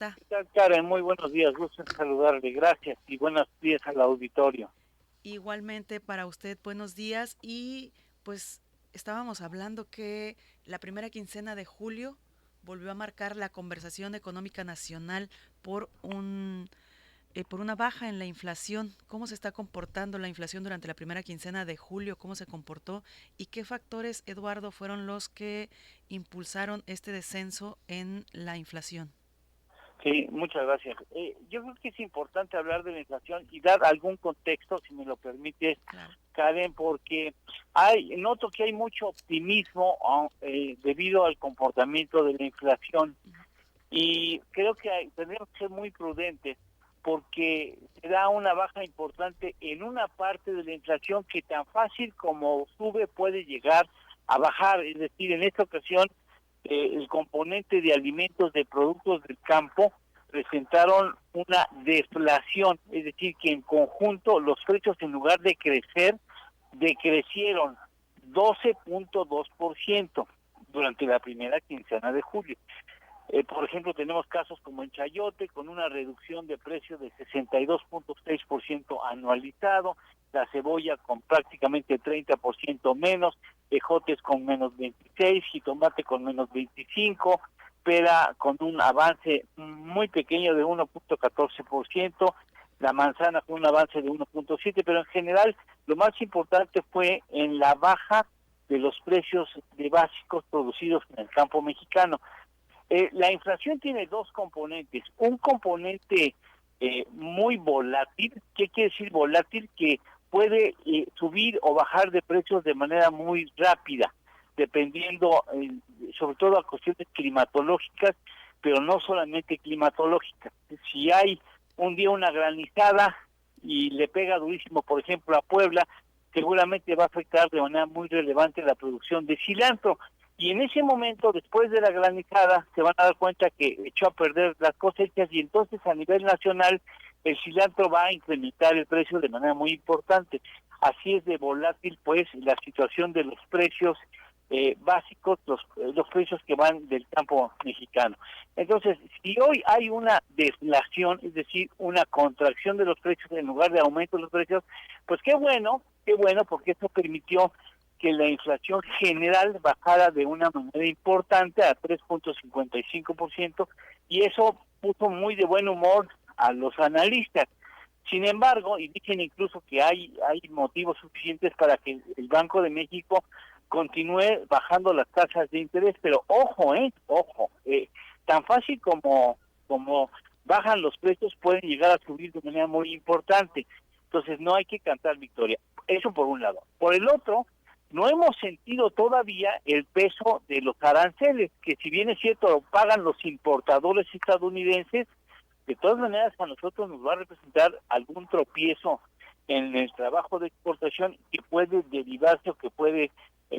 está? ¿Qué tal, Karen? Muy buenos días, gusto en saludarle, gracias y buenos días al auditorio. Igualmente para usted, buenos días. Y pues estábamos hablando que la primera quincena de julio volvió a marcar la conversación económica nacional por por una baja en la inflación. ¿Cómo se está comportando la inflación durante la primera quincena de julio? ¿Cómo se comportó? ¿Y qué factores, Eduardo, fueron los que impulsaron este descenso en la inflación? Sí, muchas gracias. Yo creo que es importante hablar de la inflación y dar algún contexto, si me lo permite, Claro. Karen, porque noto que hay mucho optimismo debido al comportamiento de la inflación y creo que tenemos que ser muy prudentes porque se da una baja importante en una parte de la inflación que tan fácil como sube puede llegar a bajar, es decir, en esta ocasión el componente de alimentos de productos del campo presentaron una deflación, es decir, que en conjunto los precios en lugar de crecer, decrecieron 12.2% durante la primera quincena de julio. Por ejemplo, tenemos casos como en chayote, con una reducción de precio de 62.6% anualizado, la cebolla con prácticamente 30% menos, ejotes con menos 26, jitomate con menos 25, pera con un avance muy pequeño de 1.14%, la manzana con un avance de 1.7%, pero en general lo más importante fue en la baja de los precios de básicos producidos en el campo mexicano. La inflación tiene dos componentes. Un componente muy volátil. ¿Qué quiere decir volátil? Que puede subir o bajar de precios de manera muy rápida, dependiendo sobre todo a cuestiones climatológicas, pero no solamente climatológicas. Si hay un día una granizada y le pega durísimo, por ejemplo, a Puebla, seguramente va a afectar de manera muy relevante la producción de cilantro. Y en ese momento, después de la granizada, se van a dar cuenta que echó a perder las cosechas y entonces a nivel nacional el cilantro va a incrementar el precio de manera muy importante. Así es de volátil, pues, la situación de los precios básicos, los precios que van del campo mexicano. Entonces, si hoy hay una deflación, es decir, una contracción de los precios en lugar de aumento de los precios, pues qué bueno, porque eso permitió que la inflación general bajara de una manera importante a 3.55% y eso puso muy de buen humor a los analistas. Sin embargo, y dicen incluso que hay motivos suficientes para que el Banco de México continúe bajando las tasas de interés, pero ojo, tan fácil como bajan los precios pueden llegar a subir de manera muy importante. Entonces no hay que cantar victoria. Eso por un lado. Por el otro, no hemos sentido todavía el peso de los aranceles, que si bien es cierto lo pagan los importadores estadounidenses, de todas maneras a nosotros nos va a representar algún tropiezo en el trabajo de exportación que puede derivarse o que puede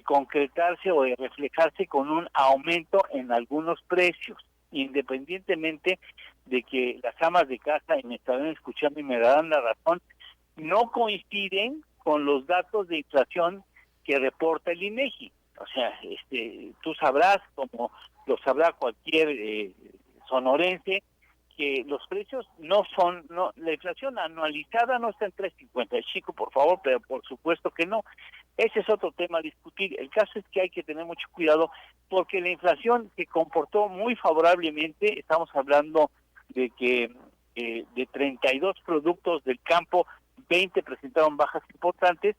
concretarse o reflejarse con un aumento en algunos precios, independientemente de que las amas de casa, y me estarán escuchando y me darán la razón, no coinciden con los datos de inflación que reporta el INEGI. O sea, tú sabrás, como lo sabrá cualquier sonorense, que los precios la inflación anualizada no está en 3.55, por favor, pero por supuesto que no. Ese es otro tema a discutir. El caso es que hay que tener mucho cuidado porque la inflación se comportó muy favorablemente, estamos hablando de que de 32 productos del campo, 20 presentaron bajas importantes,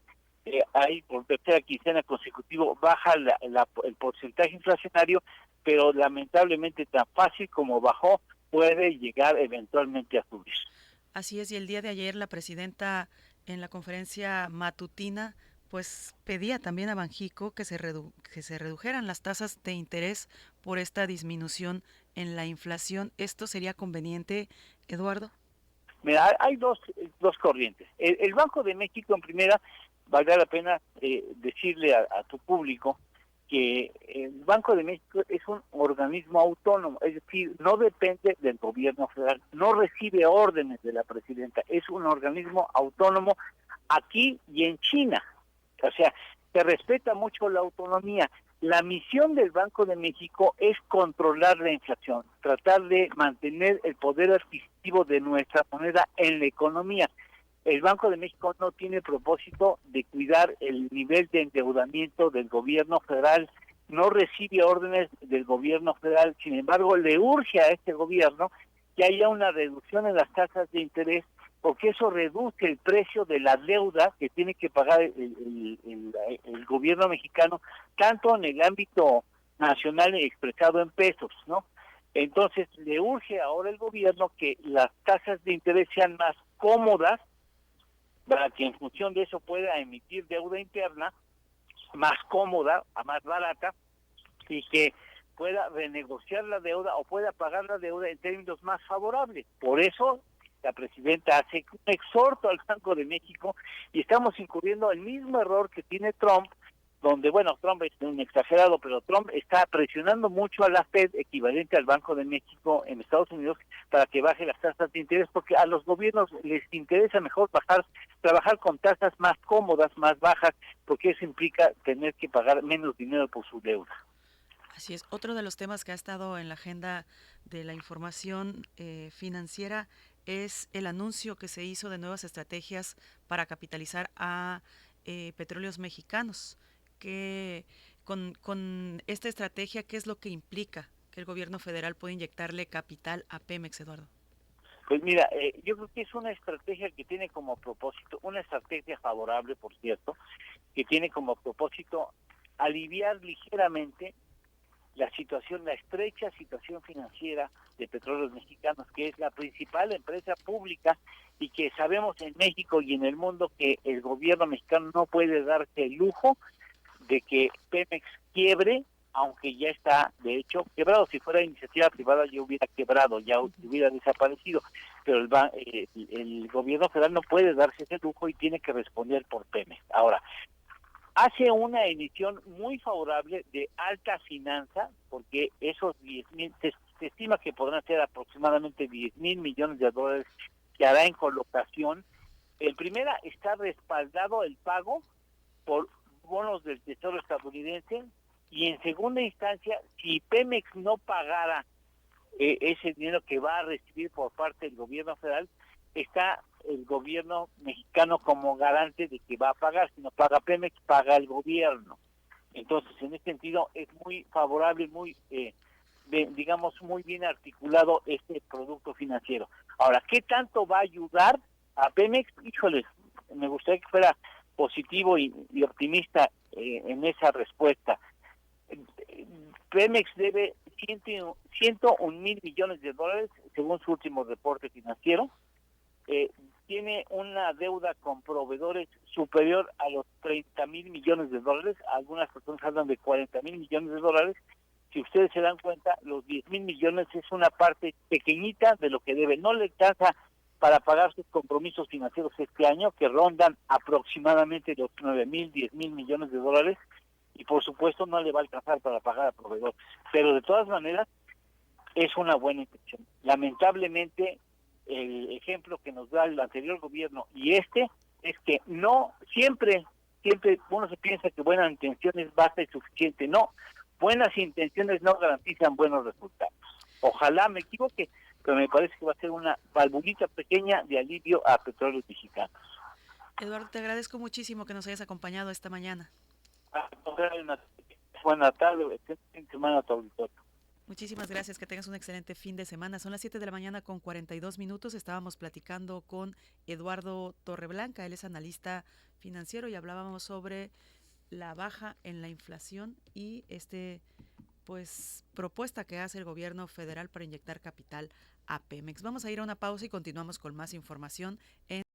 ahí por tercera quincena consecutivo baja el porcentaje inflacionario, pero lamentablemente tan fácil como bajó, puede llegar eventualmente a subir. Así es, y el día de ayer la presidenta en la conferencia matutina pues pedía también a Banjico que que se redujeran las tasas de interés por esta disminución en la inflación. ¿Esto sería conveniente, Eduardo? Mira, hay dos corrientes. El Banco de México, en primera, valdrá la pena decirle a tu público que el Banco de México es un organismo autónomo, es decir, no depende del gobierno federal, no recibe órdenes de la presidenta, es un organismo autónomo aquí y en China. O sea, se respeta mucho la autonomía. La misión del Banco de México es controlar la inflación, tratar de mantener el poder adquisitivo de nuestra moneda en la economía. El Banco de México no tiene propósito de cuidar el nivel de endeudamiento del gobierno federal, no recibe órdenes del gobierno federal, sin embargo, le urge a este gobierno que haya una reducción en las tasas de interés, porque eso reduce el precio de la deuda que tiene que pagar el gobierno mexicano, tanto en el ámbito nacional expresado en pesos, ¿no? Entonces, le urge ahora el gobierno que las tasas de interés sean más cómodas para que en función de eso pueda emitir deuda interna más cómoda, a más barata, y que pueda renegociar la deuda o pueda pagar la deuda en términos más favorables. Por eso la presidenta hace un exhorto al Banco de México y estamos incurriendo el mismo error que tiene Trump, donde, bueno, Trump es un exagerado, pero Trump está presionando mucho a la Fed, equivalente al Banco de México en Estados Unidos, para que baje las tasas de interés, porque a los gobiernos les interesa mejor trabajar con tasas más cómodas, más bajas, porque eso implica tener que pagar menos dinero por su deuda. Así es. Otro de los temas que ha estado en la agenda de la información financiera es el anuncio que se hizo de nuevas estrategias para capitalizar a petróleos mexicanos. Que con esta estrategia, ¿qué es lo que implica que el gobierno federal puede inyectarle capital a Pemex, Eduardo? Pues mira, yo creo que es una estrategia que tiene como propósito, una estrategia favorable, por cierto, que tiene como propósito aliviar ligeramente la situación, la estrecha situación financiera de Petróleos Mexicanos, que es la principal empresa pública y que sabemos en México y en el mundo que el gobierno mexicano no puede darse el lujo de que Pemex quiebre, aunque ya está, de hecho, quebrado. Si fuera iniciativa privada ya hubiera quebrado, ya hubiera desaparecido, pero el gobierno federal no puede darse ese lujo y tiene que responder por Pemex. Ahora, hace una emisión muy favorable de alta finanza, porque esos 10,000, se estima que podrán ser aproximadamente 10,000 millones de dólares que hará en colocación. En primera, está respaldado el pago por bonos del Tesoro estadounidense, y en segunda instancia, si Pemex no pagara ese dinero que va a recibir por parte del gobierno federal, está el gobierno mexicano como garante de que va a pagar. Si no paga Pemex, paga el gobierno. Entonces, en ese sentido, es muy favorable, muy, digamos, muy bien articulado este producto financiero. Ahora, ¿qué tanto va a ayudar a Pemex? Híjoles, me gustaría que fuera positivo y optimista en esa respuesta. Pemex debe 101 mil millones de dólares, según su último reporte financiero. Tiene una deuda con proveedores superior a los 30,000 millones de dólares. Algunas personas hablan de 40,000 millones de dólares. Si ustedes se dan cuenta, los 10,000 millones es una parte pequeñita de lo que debe. No le alcanza para pagar sus compromisos financieros este año, que rondan aproximadamente los 9,000, 10,000 millones de dólares, y por supuesto no le va a alcanzar para pagar al proveedor. Pero de todas maneras, es una buena intención. Lamentablemente, el ejemplo que nos da el anterior gobierno y este es que no siempre uno se piensa que buenas intenciones basta y suficiente. No, buenas intenciones no garantizan buenos resultados. Ojalá me equivoque, pero me parece que va a ser una valvulita pequeña de alivio a Petróleos Mexicanos. Eduardo, te agradezco muchísimo que nos hayas acompañado esta mañana. Buena tarde, fin de semana a tu auditorio. Muchísimas gracias, que tengas un excelente fin de semana. Son las 7 de la mañana con 42 minutos. Estábamos platicando con Eduardo Torreblanca, él es analista financiero y hablábamos sobre la baja en la inflación y pues propuesta que hace el gobierno federal para inyectar capital a Pemex. Vamos a ir a una pausa y continuamos con más información en